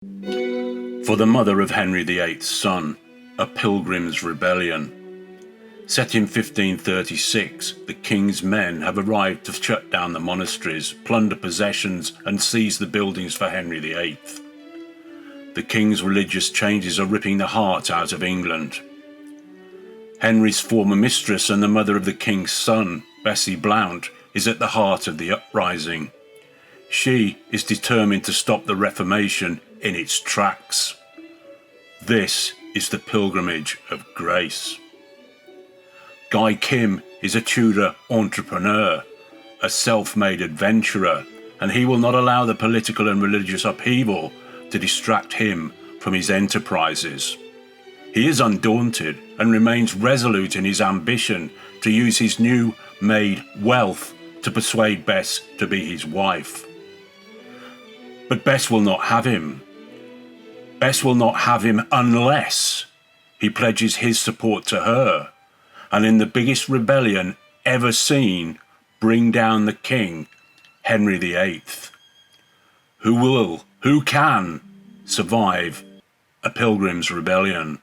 For the mother of Henry VIII's son, a Pilgrim's rebellion. Set in 1536, the king's men have arrived to shut down the monasteries, plunder possessions and seize the buildings for Henry VIII. The king's religious changes are ripping the heart out of England. Henry's former mistress and the mother of the king's son, Bess Blount, is at the heart of the uprising. She is determined to stop the Reformation in its tracks. This is the Pilgrimage of Grace. Guy Kim is a Tudor entrepreneur, a self-made adventurer, and he will not allow the political and religious upheaval to distract him from his enterprises. He is undaunted and remains resolute in his ambition to use his new-made wealth to persuade Bess to be his wife. But Bess will not have him. Bess will not have him unless he pledges his support to her, and in the biggest rebellion ever seen, bring down the king, Henry VIII. Who can survive a Pilgrim's rebellion?